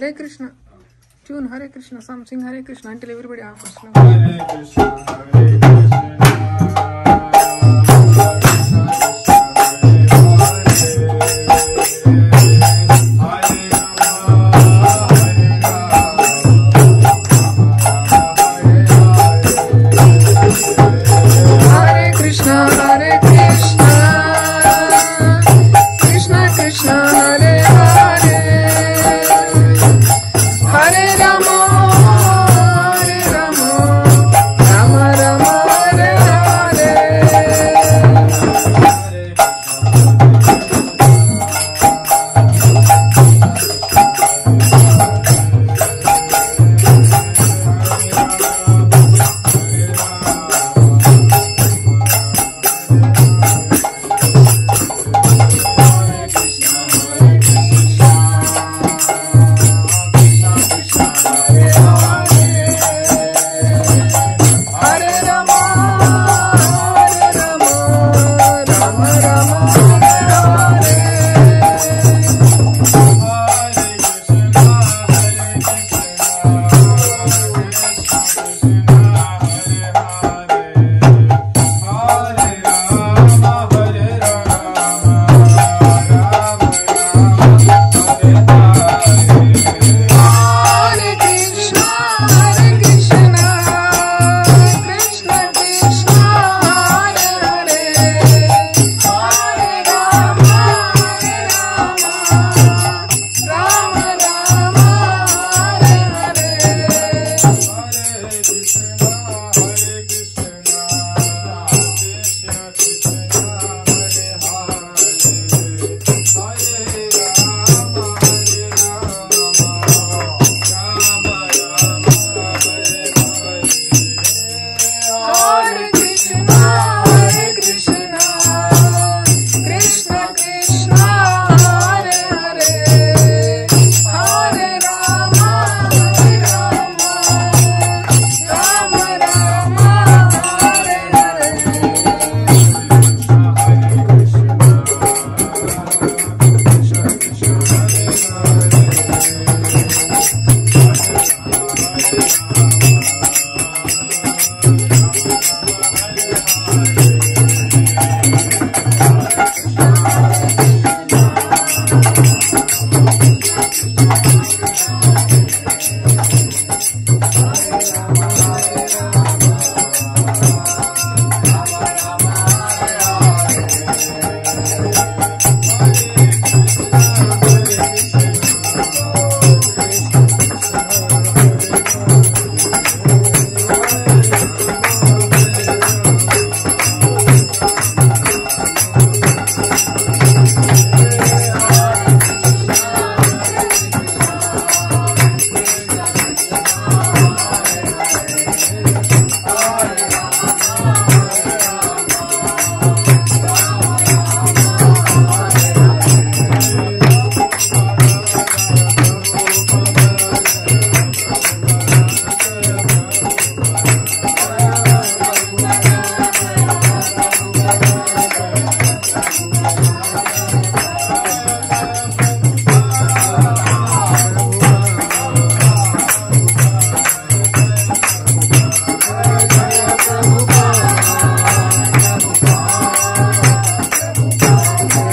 Hare Krishna. Tune Hare Krishna. Some sing Hare Krishna until everybody offers. Hare Krishna, Hare Krishna.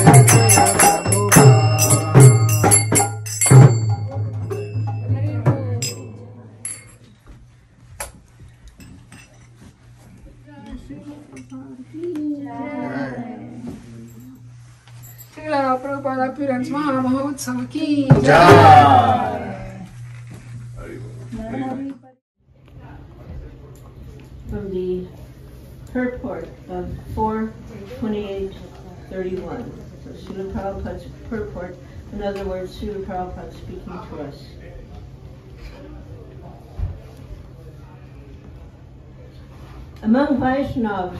Srila Prabhupada appearance Mahamahotsav ki Jai. From the purport of 4:28:31. So Srila Prabhupada's purport, in other words, Srila Prabhupada speaking to us. Among Vaishnavas,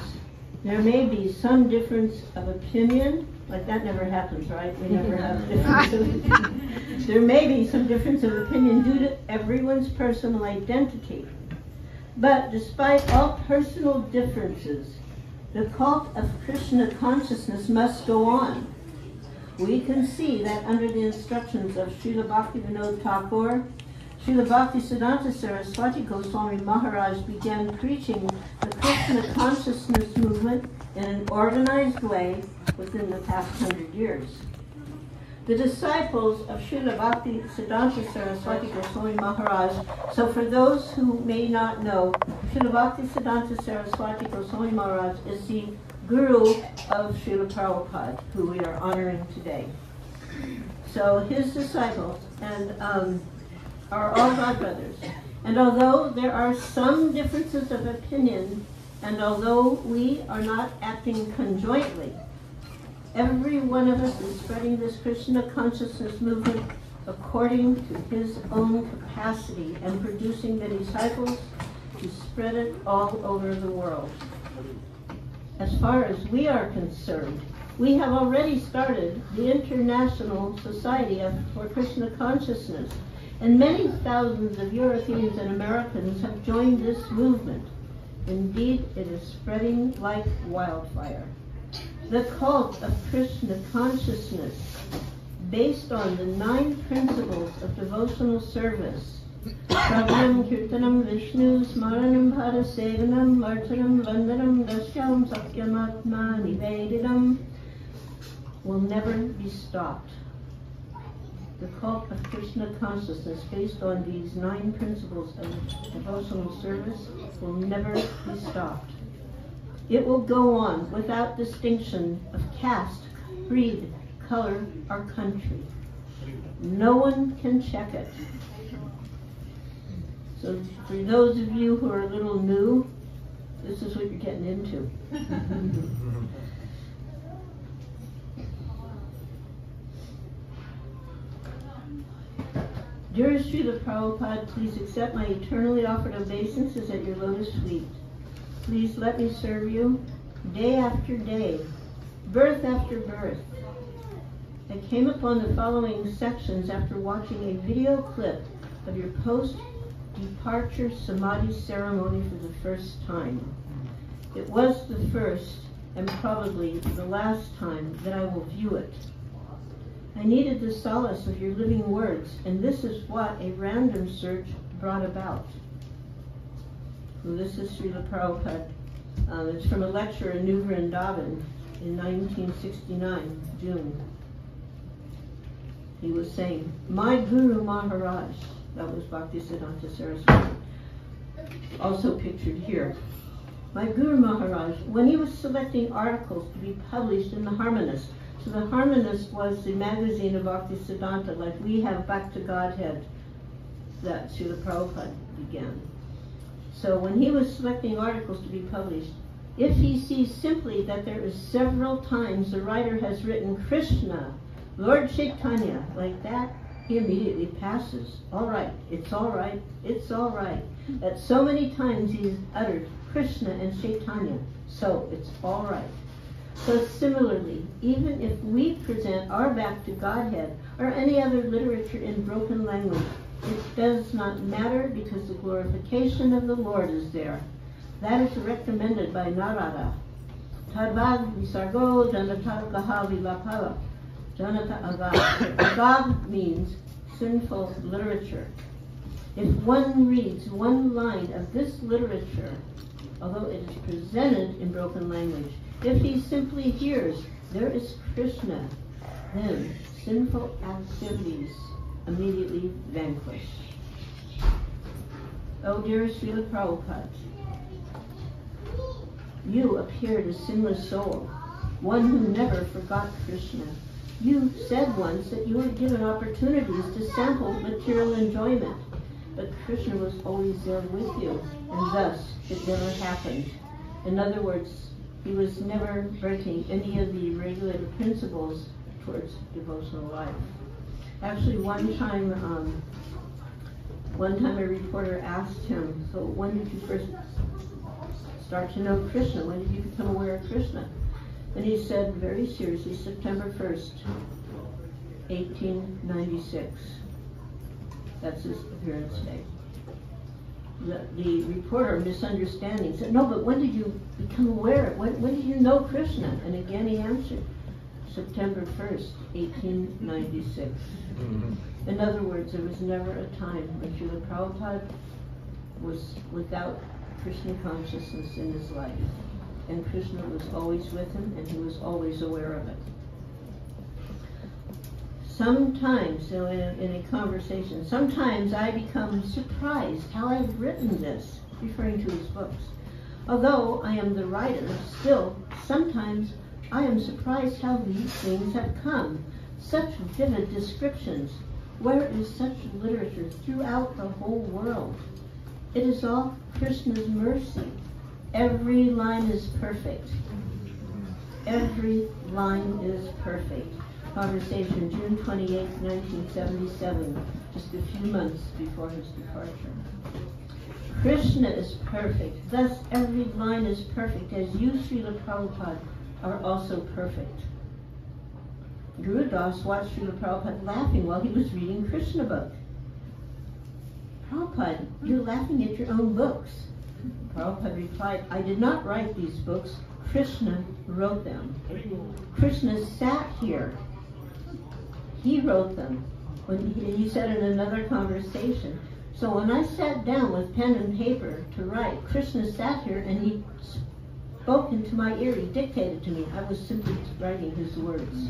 there may be some difference of opinion. Like that never happens, right? We never have difference of opinion. There may be some difference of opinion due to everyone's personal identity. But despite all personal differences, the cult of Krishna consciousness must go on. We can see that under the instructions of Srila Bhaktivinoda Thakur, Srila Bhaktisiddhanta Saraswati Goswami Maharaj began preaching the Krishna consciousness movement in an organized way within the past 100 years. The disciples of Srila Bhaktisiddhanta Saraswati Goswami Maharaj, so for those who may not know, Srila Bhaktisiddhanta Saraswati Goswami Maharaj is the guru of Srila Prabhupada, who we are honoring today. So his disciples and are all godbrothers. And although there are some differences of opinion, and although we are not acting conjointly, every one of us is spreading this Krishna consciousness movement according to his own capacity and producing the disciples to spread it all over the world. As far as we are concerned, we have already started the International Society for Krishna Consciousness, and many thousands of Europeans and Americans have joined this movement. Indeed, it is spreading like wildfire. The cult of Krishna consciousness, based on the 9 principles of devotional service, Shravanam, Kirtanam, Vishnu, Smaranam, Padasevanam, Martanam, Vandanam, Dasyam, Sakyamatma, Nivedidam, will never be stopped. The cult of Krishna consciousness, based on these 9 principles of devotional service, will never be stopped. It will go on without distinction of caste, creed, color, or country. No one can check it. So for those of you who are a little new, this is what you're getting into. Dear Srila Prabhupada, please accept my eternally offered obeisances at your lotus feet. Please let me serve you day after day, birth after birth. I came upon the following sections after watching a video clip of your post-departure Samadhi ceremony for the first time. It was the first and probably the last time that I will view it. I needed the solace of your living words, and this is what a random search brought about. Well, this is Srila Prabhupada. It's from a lecture in New Vrindavan in 1969, June. He was saying, my Guru Maharaj, that was Bhaktisiddhanta Saraswati, also pictured here. My Guru Maharaj, when he was selecting articles to be published in the Harmonist, so the Harmonist was the magazine of Bhaktisiddhanta, like we have Back to Godhead, that Srila Prabhupada began. So when he was selecting articles to be published, if he sees simply that there is several times the writer has written Krishna, Lord Chaitanya, like that, he immediately passes. All right, it's all right, it's all right. That so many times he's uttered Krishna and Chaitanya, so it's all right. So similarly, even if we present our Back to Godhead or any other literature in broken language, it does not matter because the glorification of the Lord is there. That is recommended by Narada. Tadvad visargo janata gaha vilapala. Janata agav. Agav means sinful literature. If one reads one line of this literature, although it is presented in broken language, if he simply hears there is Krishna, then sinful activities immediately vanquish. Oh dear Srila Prabhupada, you appeared a sinless soul, one who never forgot Krishna. You said once that you were given opportunities to sample material enjoyment, but Krishna was always there with you, and thus it never happened. In other words, he was never breaking any of the regulated principles towards devotional life. Actually, one time a reporter asked him, so when did you first start to know Krishna? When did you become aware of Krishna? And he said very seriously, September 1st, 1896. That's his appearance date. The reporter, misunderstanding, said, no, but when did you become aware? When did you know Krishna? And again he answered, September 1st, 1896. In other words, there was never a time when Srila Prabhupada was without Krishna consciousness in his life. And Krishna was always with him, and he was always aware of it. Sometimes, so in a conversation, sometimes I become surprised how I've written this, referring to his books. Although I am the writer, still, sometimes I am surprised how these things have come. Such vivid descriptions. Where is such literature throughout the whole world? It is all Krishna's mercy. Every line is perfect. Every line is perfect. Conversation, June 28, 1977, just a few months before his departure. Krishna is perfect. Thus, every line is perfect, as you, Srila Prabhupada, are also perfect. Guru Das watched Srila Prabhupada laughing while he was reading Krishna book. Prabhupada, you're laughing at your own books. Prabhupada replied, I did not write these books. Krishna wrote them. Krishna sat here. He wrote them. When he said in another conversation, so when I sat down with pen and paper to write, Krishna sat here and he spoke into my ear. He dictated to me. I was simply writing his words.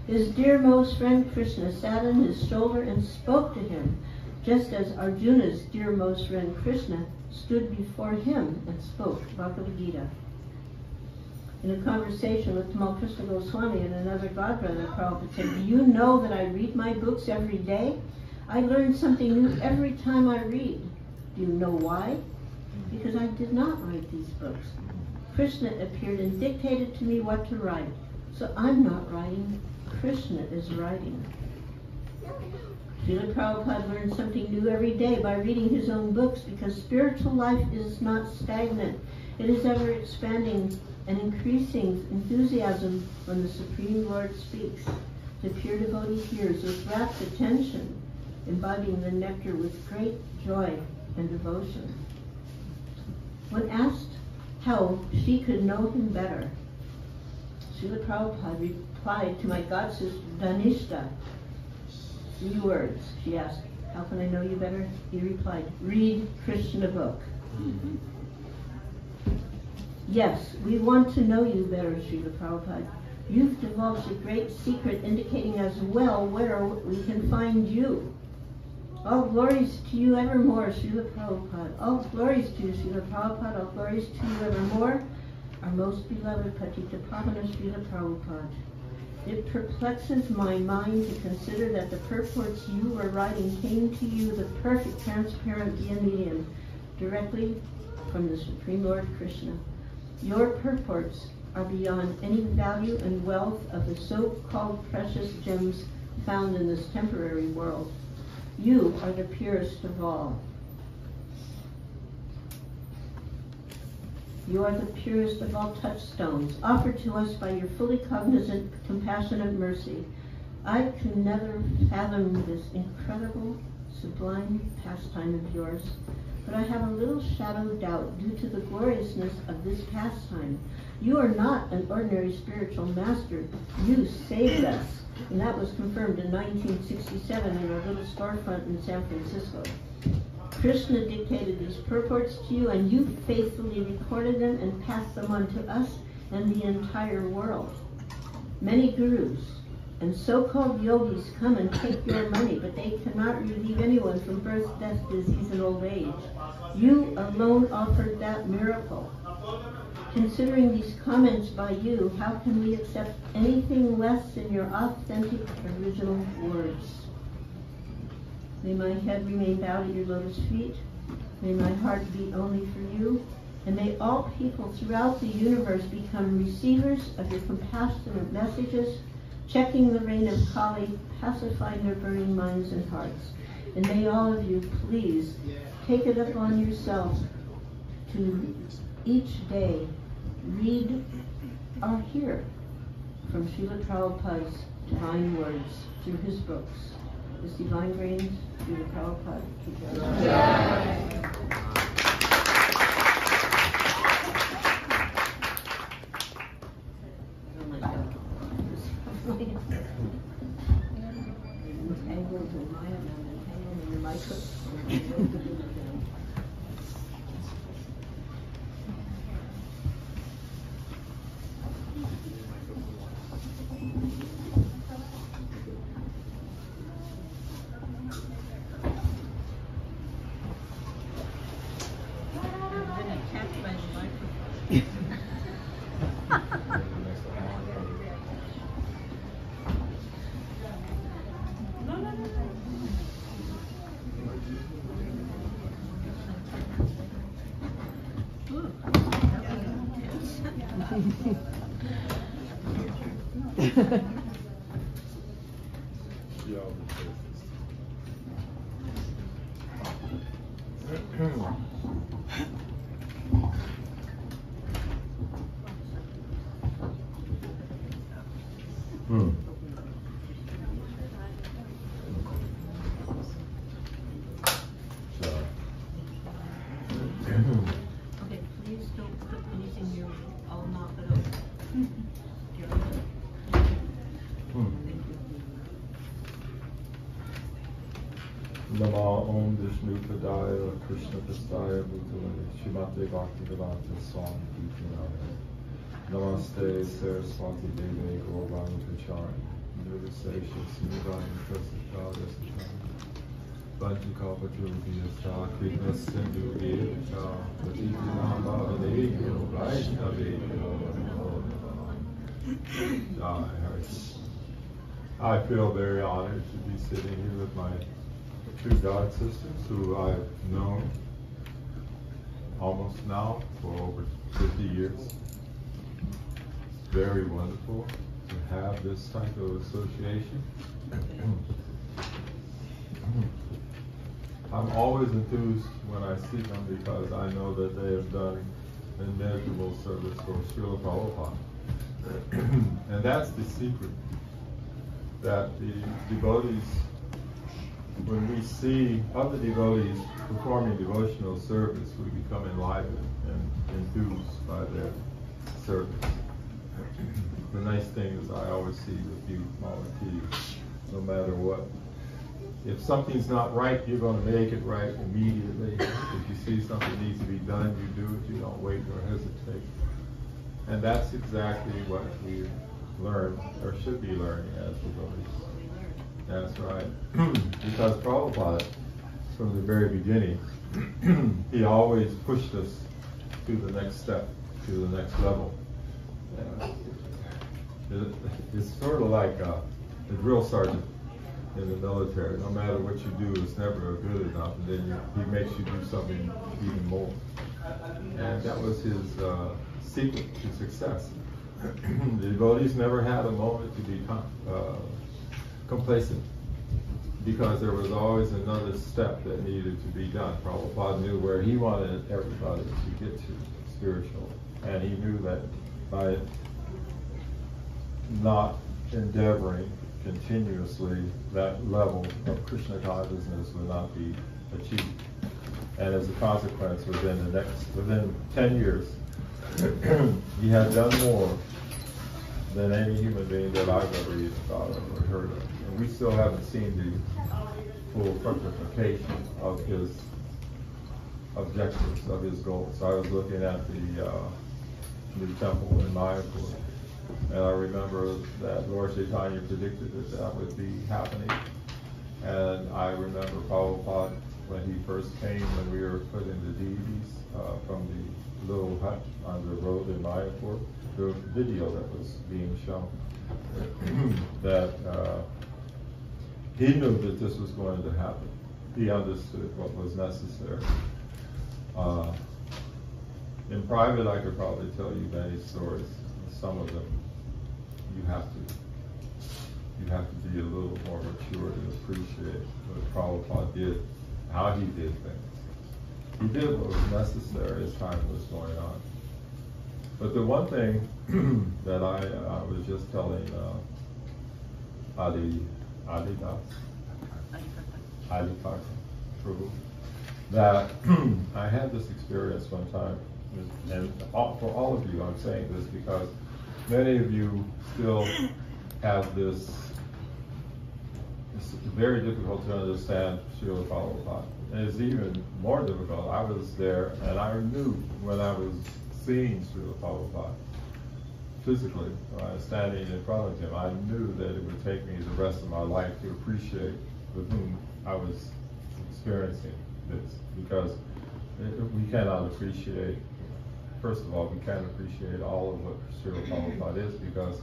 His dearmost friend Krishna sat on his shoulder and spoke to him, just as Arjuna's dearmost friend Krishna stood before him and spoke Bhagavad Gita. In a conversation with Tamal Krishna Goswami and another godbrother, Prabhupada said, do you know that I read my books every day? I learn something new every time I read. Do you know why? Because I did not write these books. Krishna appeared and dictated to me what to write. So I'm not writing, Krishna is writing. Srila Prabhupada learned something new every day by reading his own books, because spiritual life is not stagnant. It is ever expanding and increasing enthusiasm when the Supreme Lord speaks. The pure devotee hears with rapt attention, imbibing the nectar with great joy and devotion. When asked how she could know him better, Srila Prabhupada replied to my god sister Dhanishta, 3 words. She asked, how can I know you better? He replied, read Krishna book. Yes, we want to know you better, Srila Prabhupada. You've divulged a great secret indicating as well where we can find you. All glories to you evermore, Srila Prabhupada. All glories to you, Srila Prabhupada. All glories to you evermore, our most beloved Patita Pavana Srila Prabhupada. It perplexes my mind to consider that the purports you were writing came to you, the perfect, transparent Via medium, directly from the Supreme Lord Krishna. Your purports are beyond any value and wealth of the so-called precious gems found in this temporary world. You are the purest of all. You are the purest of all touchstones, offered to us by your fully cognizant, compassionate mercy. I can never fathom this incredible, sublime pastime of yours, but I have a little shadow of doubt due to the gloriousness of this pastime. You are not an ordinary spiritual master. You saved us. And that was confirmed in 1967 in our little storefront in San Francisco. Krishna dictated these purports to you, and you faithfully recorded them and passed them on to us and the entire world. Many gurus and so-called yogis come and take your money, but they cannot relieve anyone from birth, death, disease, and old age. You alone offered that miracle. Considering these comments by you, how can we accept anything less than your authentic original words? May my head remain bowed at your lotus feet. May my heart beat only for you. And may all people throughout the universe become receivers of your compassionate messages, checking the reign of Kali, pacifying their burning minds and hearts. And may all of you please take it upon yourself to each day read or hear from Srila Prabhupada's divine words through his books. His divine grains, Srila Prabhupada. Okay, please don't put anything near me. I'll knock it over. Nama Om Vishnu Padaya Krishna Pastaya Bhutale Shrimate Bhaktivedanta Swami Putyanaya Namaste Saraswati Deve Gaurvani Pachari Nirvisesha Sinivani Prasita Vanchikalpaturviyascha Krishna Sindhu Vyacha Patitinamba Vadeyo Vaishnaveyo I feel very honored to be sitting here with my two god sisters who I've known almost now for over 50 years. Very wonderful to have this type of association. I'm always enthused when I see them because I know that they have done immeasurable service for Srila Prabhupada. And that's the secret, that the devotees, when we see other devotees performing devotional service, we become enlivened and enthused by their service. The nice thing is I always see with you volunteers, no matter what. If something's not right, you're going to make it right immediately. If you see something needs to be done, you do it. You don't wait or hesitate. And that's exactly what we learn, or should be learning as devotees. That's right. Because Prabhupada, from the very beginning, he always pushed us to the next step, to the next level. It's sort of like a drill sergeant in the military. No matter what you do, it's never good enough, and then he makes you do something even more. And that was his secret to success. The devotees never had a moment to be complacent, because there was always another step that needed to be done. Prabhupada knew where he wanted everybody to get to spiritual, and he knew that by not endeavoring continuously, that level of Krishna consciousness would not be achieved. And as a consequence, within 10 years, he had done more than any human being that I've ever even thought of or heard of. And we still haven't seen the full fructification of his objectives, of his goals. I was looking at the new temple in Mayapur, And I remember that Lord Chaitanya predicted that would be happening. And I remember Prabhupada, when he first came, when we were put in the deities from the little hut on the road in Mayapur, the video that was being shown, that he knew that this was going to happen. He understood what was necessary. In private, I could probably tell you many stories. Some of them you have to be a little more mature to appreciate what Prabhupada did, how he did things. He did what was necessary as time was going on. But the one thing that I was just telling Adikata Prabhu, that I had this experience one time, and for all of you I'm saying this because many of you still have this, it's very difficult to understand Srila Prabhupada. And it's even more difficult. I was there and I knew when I was seeing Srila Prabhupada physically, when I was standing in front of him, I knew that it would take me the rest of my life to appreciate with whom I was experiencing this, because we cannot appreciate, first of all, we can't appreciate all of what Srila Prabhupada is, because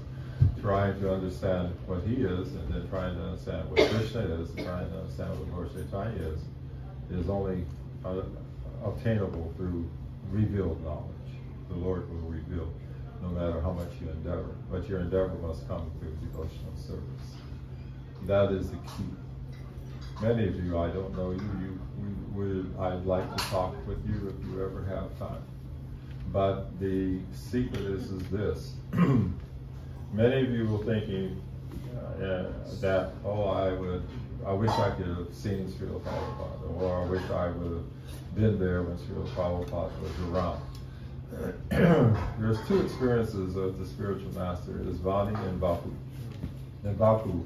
trying to understand what he is, and then trying to understand what Krishna is, and trying to understand what Lord Chaitanya is only obtainable through revealed knowledge. The Lord will reveal, no matter how much you endeavor. But your endeavor must come through devotional service. That is the key. Many of you, I don't know you, I'd like to talk with you if you ever have time. But the secret is this. Many of you were thinking that, oh, I wish I could have seen Srila Prabhupada, or I wish I would have been there when Srila Prabhupada was around. There's two experiences of the spiritual master. There's Vani and Bapu. And Bapu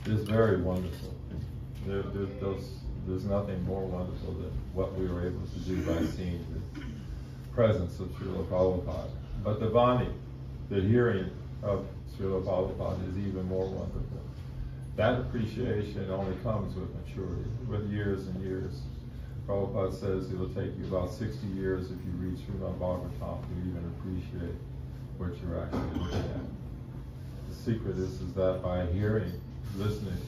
is very wonderful. There's nothing more wonderful than what we were able to do by seeing the presence of Srila Prabhupada. But the Vani, the hearing of Srila Prabhupada, is even more wonderful. That appreciation only comes with maturity, with years and years. Prabhupada says it will take you about 60 years if you read Srimad Bhagavatam to even appreciate what you're actually looking at. The secret is that by hearing, listening,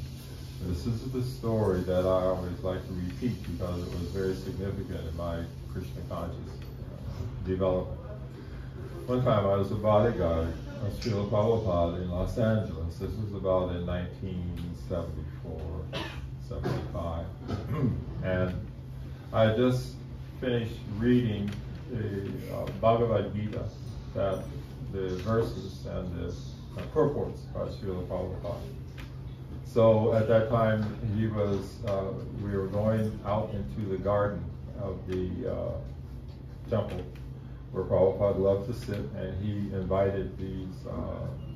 this is the story that I always like to repeat because it was very significant in my Krishna conscious development. One time I was a bodyguard of Srila Prabhupada in Los Angeles. This was about in 1974, 75. And I had just finished reading the Bhagavad Gita, that the verses and the purports by Srila Prabhupada. So at that time, we were going out into the garden of the temple where Prabhupada loved to sit, and he invited these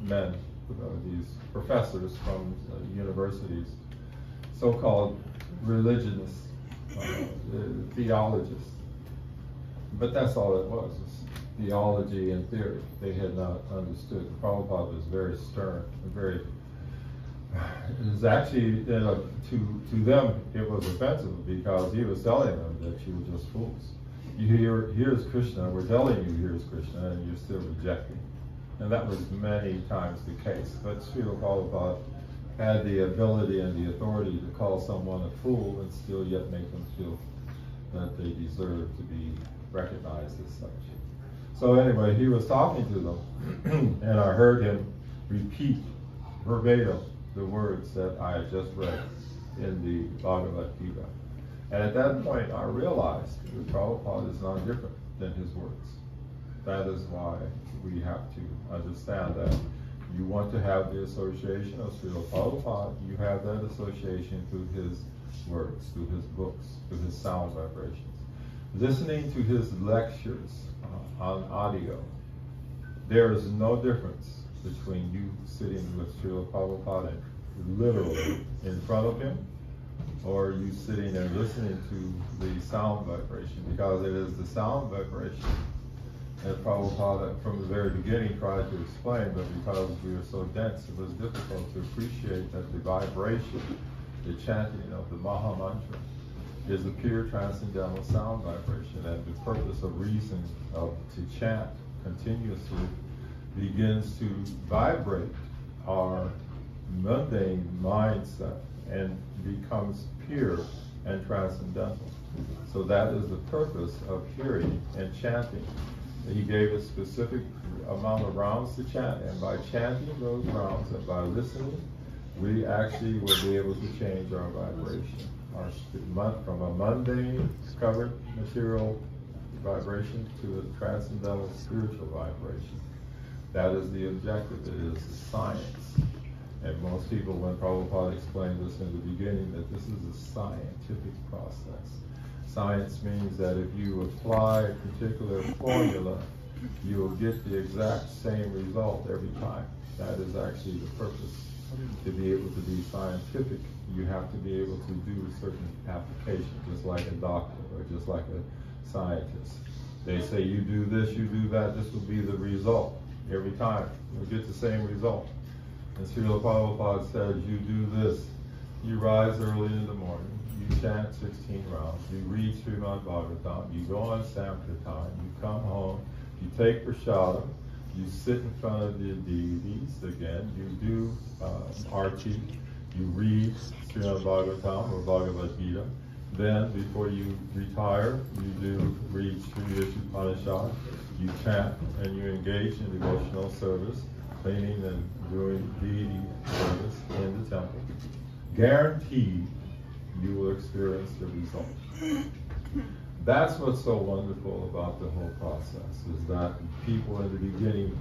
men, these professors from universities, so-called religionists, theologists. But that's all it was theology and theory. They had not understood. Prabhupada was very stern and very. It was actually, to them, it was offensive because he was telling them that you were just fools. Here's Krishna, we're telling you here's Krishna, and you're still rejecting. And that was many times the case. But Srila Prabhupada had the ability and the authority to call someone a fool and still yet make them feel that they deserve to be recognized as such. So anyway, he was talking to them, and I heard him repeat verbatim the words that I had just read in the Bhagavad Gita. And at that point, I realized that Prabhupada is not different than his words. That is why we have to understand that you want to have the association of Srila Prabhupada, you have that association through his words, through his books, through his sound vibrations. Listening to his lectures on audio, there is no difference between you sitting with Srila Prabhupada literally in front of him, or you sitting and listening to the sound vibration, because it is the sound vibration And Prabhupada, from the very beginning, tried to explain, but because we are so dense, it was difficult to appreciate that the vibration, the chanting of the Maha Mantra, is a pure transcendental sound vibration, and the purpose of reason to chant continuously begins to vibrate our mundane mindset and becomes pure and transcendental. So that is the purpose of hearing and chanting. He gave a specific amount of rounds to chant, and by chanting those rounds and by listening, we actually will be able to change our vibration. From a mundane, covered material vibration to a transcendental spiritual vibration. That is the objective. It is science. And most people, when Prabhupada explained this in the beginning, that this is a scientific process. Science means that if you apply a particular formula, you will get the exact same result every time. That is actually the purpose. To be able to be scientific, you have to be able to do a certain application, just like a doctor or just like a scientist. They say you do this, you do that, this will be the result every time. You'll get the same result. And Srila Prabhupada says, you do this. You rise early in the morning, you chant 16 rounds, you read Srimad Bhagavatam, you go on Sankirtan, you come home, you take prasadam, you sit in front of the deities again, you do arti, you read Srimad Bhagavatam or Bhagavad Gita. Then, before you retire, you do read Sri Upanishad, you chant, and you engage in devotional service, cleaning and doing deity service in the temple. Guaranteed, you will experience the result. That's what's so wonderful about the whole process, is that people in the beginning,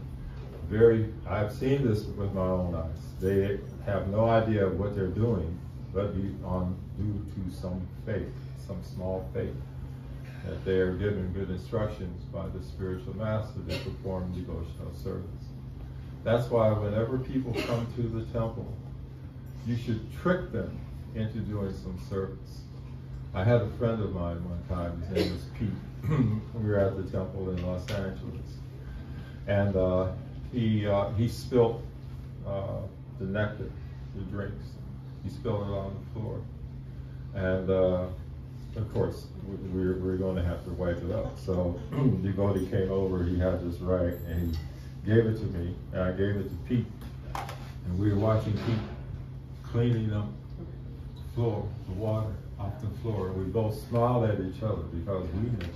I've seen this with my own eyes. They have no idea of what they're doing, but due to some faith, some small faith, that they are given good instructions by the spiritual master to perform devotional service. That's why whenever people come to the temple, you should trick them into doing some service. I had a friend of mine one time, his name was Pete. We were at the temple in Los Angeles. And he spilled the nectar, the drinks. He spilled it on the floor. And of course, we're going to have to wipe it up. So the devotee came over, he had this rag, and he gave it to me, and I gave it to Pete. And we were watching Pete cleaning up the floor, the water off the floor. And we both smiled at each other because we knew,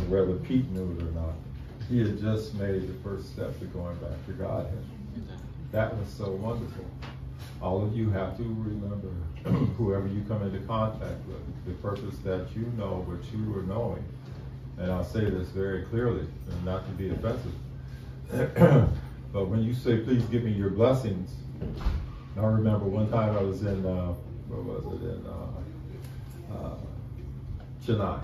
whether Pete knew it or not, he had just made the first step to going back to Godhead. That was so wonderful. All of you have to remember, whoever you come into contact with, the purpose that you know what you are knowing. And I'll say this very clearly, and not to be offensive. But when you say, please give me your blessings, I remember one time I was in, where was it, in Chennai.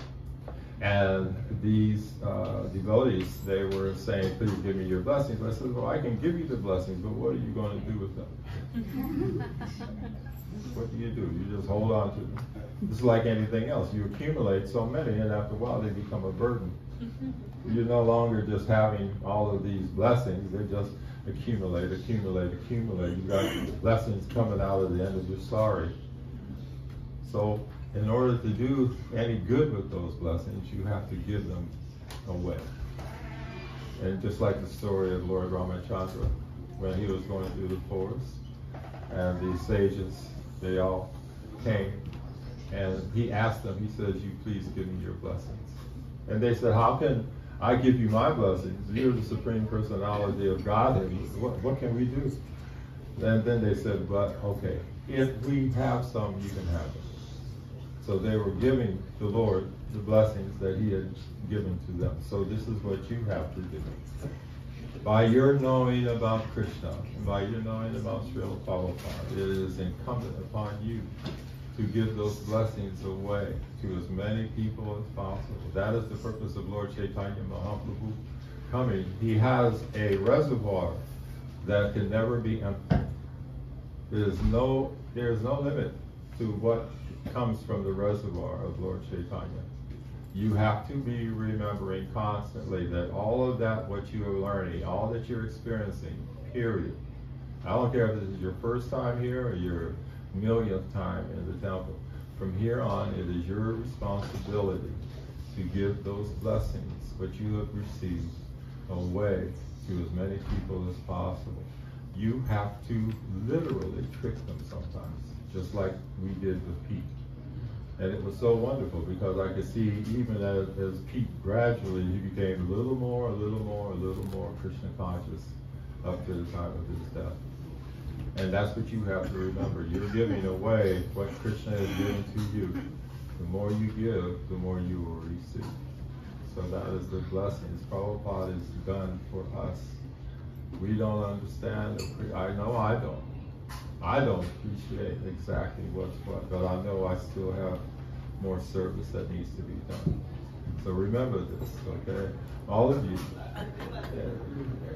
And these devotees, they were saying, please give me your blessings. I said, well, I can give you the blessings, but what are you going to do with them? What do? You just hold on to them. It's like anything else. You accumulate so many, and after a while, they become a burden. You're no longer just having all of these blessings. They just accumulate. You got blessings coming out of the end of your story. So in order to do any good with those blessings, you have to give them away. And just like the story of Lord Ramachandra, when he was going through the forest, and the sages, they all came, and he asked them, he says, you please give me your blessings. And they said, how can I give you my blessings? You're the Supreme Personality of Godhead. What can we do? And then they said, but okay, if we have some, you can have them. So they were giving the Lord the blessings that he had given to them. So this is what you have to do. By your knowing about Krishna, and by your knowing about Srila Prabhupada, it is incumbent upon you to give those blessings away to as many people as possible. That is the purpose of Lord Chaitanya Mahaprabhu coming. He has a reservoir that can never be empty. There's no limit to what comes from the reservoir of Lord Chaitanya. You have to be remembering constantly that all of that, what you are learning, all that you're experiencing, period. I don't care if this is your first time here or your millionth time in the temple. From here on, it is your responsibility to give those blessings, what you have received, away to as many people as possible. You have to literally trick them sometimes, just like we did with Pete. And it was so wonderful because I could see even as Pete gradually, he became a little more Krishna conscious up to the time of his death. And that's what you have to remember. You're giving away what Krishna has given to you. The more you give, the more you will receive. So that is the blessings Prabhupada has done for us. We don't understand. I know I don't. I don't appreciate exactly what's what, but I know I still have more service that needs to be done. So remember this, okay? All of you.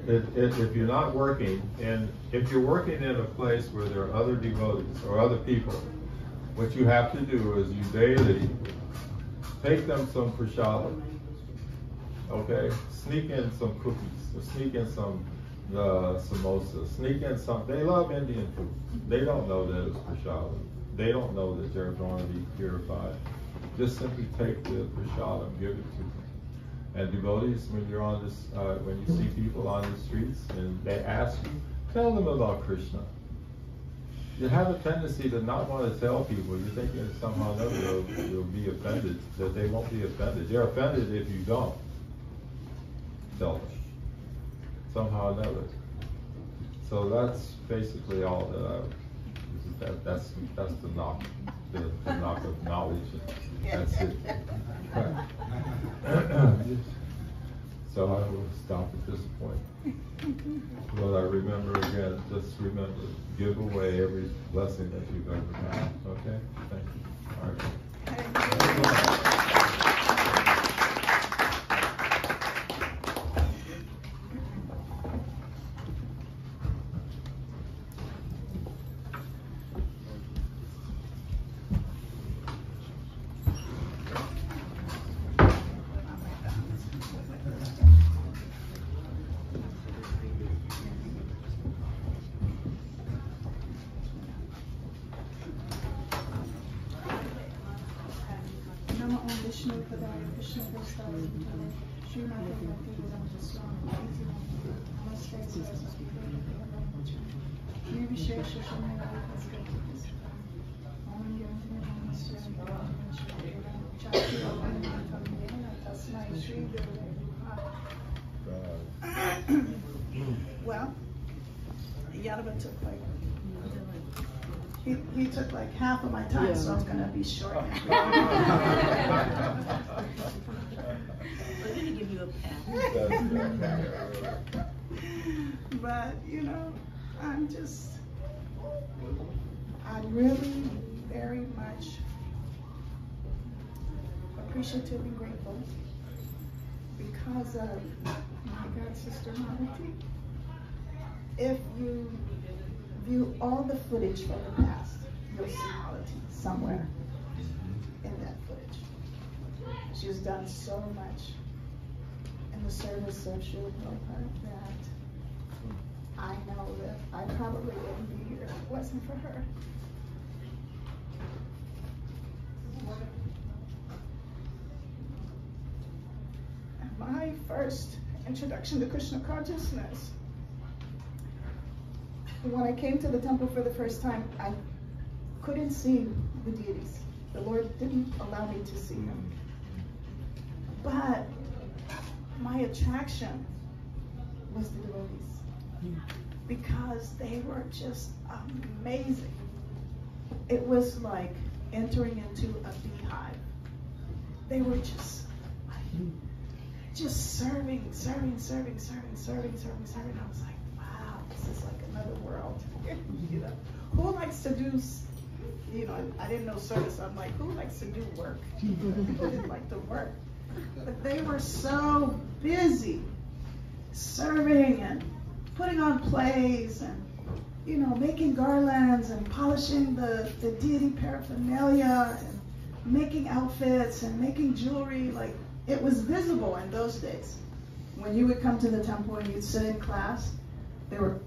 If you're not working, and if you're working in a place where there are other devotees or other people, what you have to do is you daily take them some prasadam, okay? Sneak in some cookies, or sneak in some samosa, sneak in some. They love Indian food. They don't know that it's prasadam. They don't know that they're going to be purified. Just simply take the prasadam, give it to them. And devotees, when you're on this, when you see people on the streets and they ask you, tell them about Krishna. You have a tendency to not want to tell people. You're thinking somehow or another you'll be offended, that they won't be offended. They're offended if you don't tell them. Somehow or another. So that's basically all that's the knock, the knock of knowledge. That's it. So I will stop at this point. But I remember again, just remember, give away every blessing that you've ever had. Okay? Thank you. All right. Well, Yadava took like, he took like half of my time, so I'm gonna be short. We're gonna give you a pat. But, you know, I'm really very much appreciative and grateful because of my God sister Malati. If you view all the footage from the past, you'll see Malati somewhere in that footage. She's done so much in the service of Srila Prabhupada that I know that I probably wouldn't be here if it wasn't for her. My first introduction to Krishna consciousness, when I came to the temple for the first time, I couldn't see the deities. The Lord didn't allow me to see them. But my attraction was the devotees because they were just amazing. It was like entering into a beehive. They were just serving. I was like, wow, this is like another world. You know, who likes to do, you know, I didn't know service. I'm like, who likes to do work? People didn't like to work. But they were so busy serving and putting on plays and, you know, making garlands and polishing the deity paraphernalia and making outfits and making jewelry. Like, it was visible in those days. When you would come to the temple and you'd sit in class, they were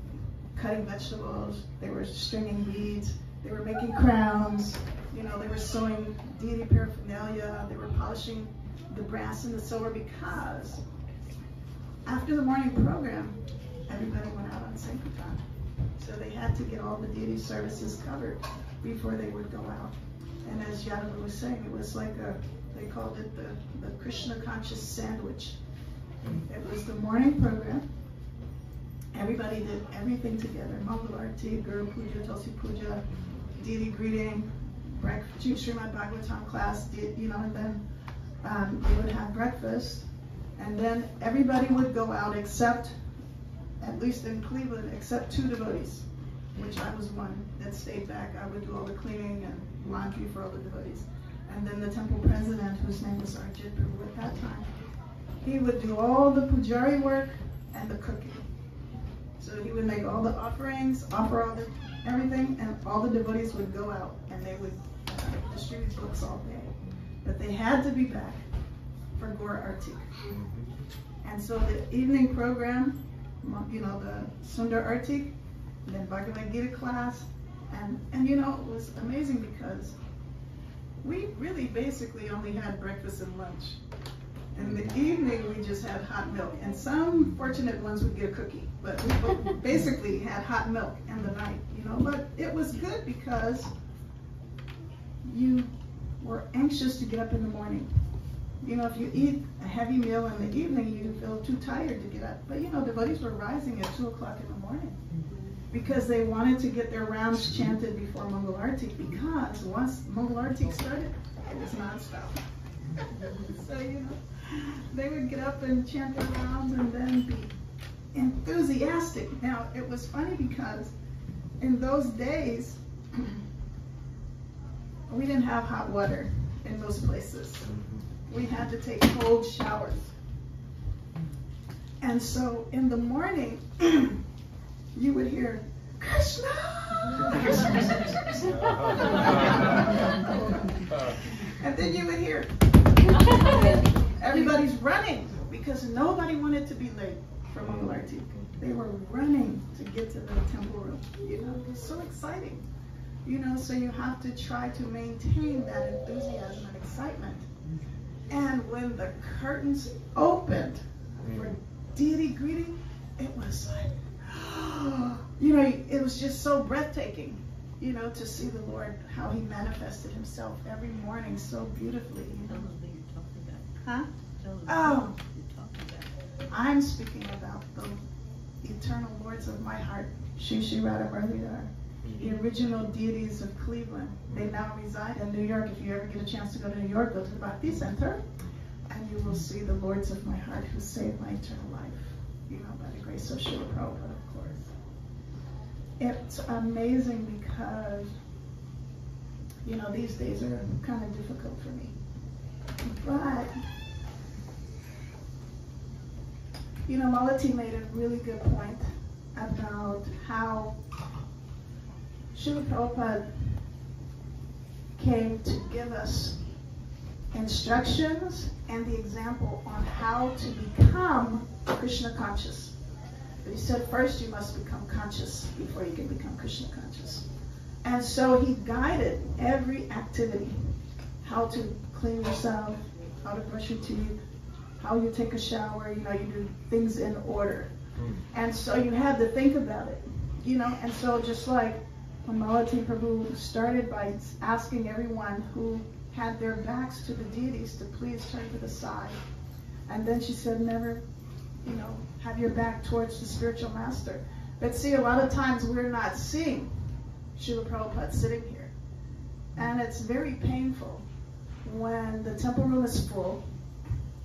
cutting vegetables, they were stringing beads, they were making crowns, you know, they were sewing deity paraphernalia, they were polishing the brass and the silver, because after the morning program, everybody went out on Sankirtan. So they had to get all the deity services covered before they would go out. And as Yadav was saying, it was like they called it the Krishna conscious sandwich. It was the morning program. Everybody did everything together. Mangal Arti, Guru Puja, Tulsi Puja, deity greeting, Srimad Bhagavatam class, you know, and then they would have breakfast. And then everybody would go out except, at least in Cleveland, except 2 devotees, which I was one that stayed back. I would do all the cleaning and laundry for all the devotees. And then the temple president, whose name was Arjit Prabhu at that time, he would do all the pujari work and the cooking. So he would make all the offerings, offer all the everything, and all the devotees would go out and they would distribute books all day. But they had to be back for Gaur Arti. And so the evening program, you know, the Sundar Arti, and then Bhagavad Gita class, and you know, it was amazing because we really basically only had breakfast and lunch. In the evening, we just had hot milk, and some fortunate ones would get a cookie, but we both basically had hot milk in the night, you know. But it was good because you were anxious to get up in the morning. You know, if you eat a heavy meal in the evening, you feel too tired to get up. But you know, devotees were rising at 2 o'clock in the morning because they wanted to get their rounds chanted before Mangal Arti, because once Mangal Arti started, it was nonstop. So, you know, they would get up and chant their rounds and then be enthusiastic. Now, it was funny because in those days, we didn't have hot water in most places. We had to take cold showers. And so in the morning, you would hear, Krishna! And then you would hear, everybody's running because nobody wanted to be late for Mangal Arti. They were running to get to the temple room. You know, it was so exciting. You know, so you have to try to maintain that enthusiasm and excitement. And when the curtains opened for deity greeting, it was like, you know, it was just so breathtaking, you know, to see the Lord, how he manifested himself every morning so beautifully. You know? Huh? Oh, I'm speaking about the eternal lords of my heart, Shri Radha Bardhidhar, the original deities of Cleveland. They now reside in New York. If you ever get a chance to go to New York, go to the Bhakti Center, and you will see the lords of my heart who saved my eternal life, you know, by the grace of Srila Prabhupada, of course. It's amazing because, you know, these days are kind of difficult for me. But, you know, Malati made a really good point about how Srila Prabhupada came to give us instructions and the example on how to become Krishna conscious. But he said first you must become conscious before you can become Krishna conscious. And so he guided every activity, how to clean yourself, how to brush your teeth, how you take a shower, you know, you do things in order. And so you had to think about it, you know, and so just like Malati Prabhu started by asking everyone who had their backs to the deities to please turn to the side. And then she said, never, you know, have your back towards the spiritual master. But see, a lot of times we're not seeing Srila Prabhupada sitting here. And it's very painful when the temple room is full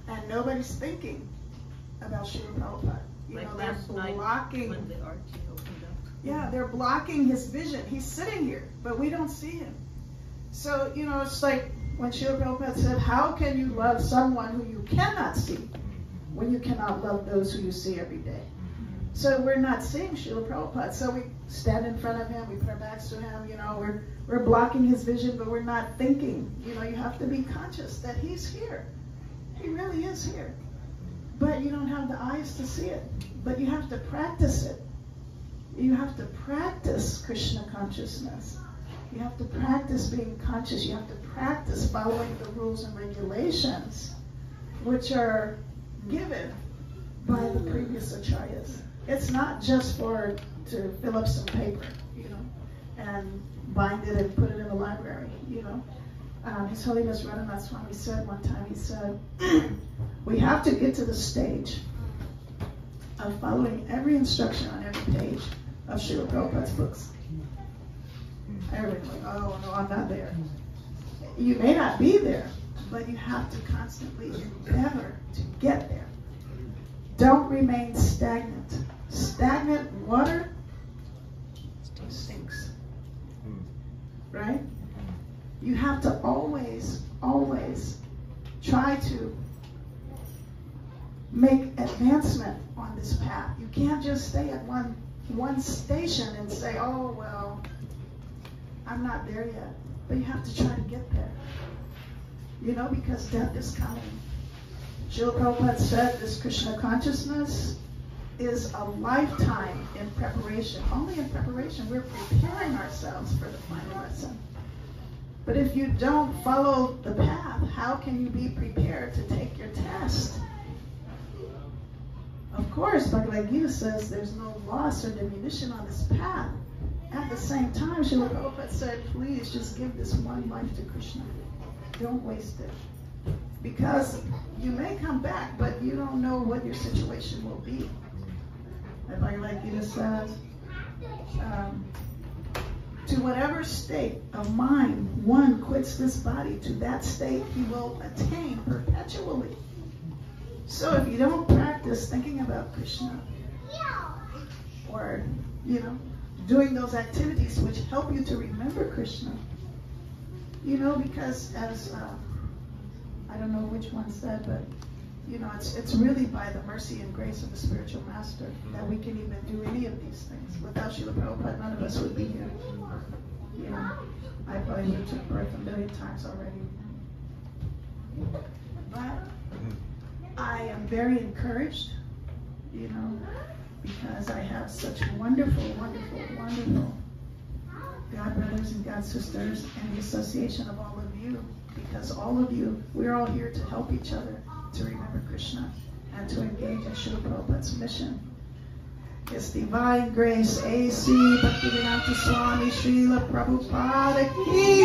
and nobody's thinking about Srila Prabhupada. You know, they're blocking. When the arch opened up. Yeah, they're blocking his vision. He's sitting here, but we don't see him. So, you know, it's like when Srila Prabhupada said, how can you love someone who you cannot see when you cannot love those who you see every day? So we're not seeing Srila Prabhupada. So we stand in front of him, we put our backs to him, we're blocking his vision, but we're not thinking. You have to be conscious that he's here. He really is here. But you don't have the eyes to see it. But you have to practice it. You have to practice Krishna consciousness. You have to practice being conscious. You have to practice following the rules and regulations which are given by the previous acharyas. It's not just to fill up some paper, and bind it and put it in the library, His Holiness Radhanath Swami said one time, he said, we have to get to the stage of following every instruction on every page of Srila Prabhupada's books. Everybody's like, oh no, I'm not there. You may not be there, but you have to constantly endeavor to get there. Don't remain stagnant. Stagnant water sinks. Right? You have to always, always try to make advancement on this path. You can't just stay at one station and say, oh, well, I'm not there yet. But you have to try to get there. Because death is coming. Srila Prabhupada said this Krishna consciousness is a lifetime in preparation. Only in preparation. We're preparing ourselves for the final lesson. But if you don't follow the path, how can you be prepared to take your test? Of course, Bhagavad Gita says there's no loss or diminution on this path. At the same time, Srila Prabhupada said, please just give this one life to Krishna. Don't waste it. Because you may come back, but you don't know what your situation will be. And Bhagavad Gita says, to whatever state of mind one quits this body, to that state he will attain perpetually. So if you don't practice thinking about Krishna, or, doing those activities which help you to remember Krishna, because as, I don't know which one said, but, it's really by the mercy and grace of the spiritual master that we can even do any of these things. Without Srila Prabhupada, none of us would be here. I probably would have took birth a million times already. But I am very encouraged, because I have such wonderful, wonderful, wonderful God brothers and God sisters, and the association of all of you, because all of you, we're all here to help each other to remember Krishna and to engage in Srila Prabhupada's mission. His divine grace, A.C. Bhaktivedanta Swami Srila Prabhupada ki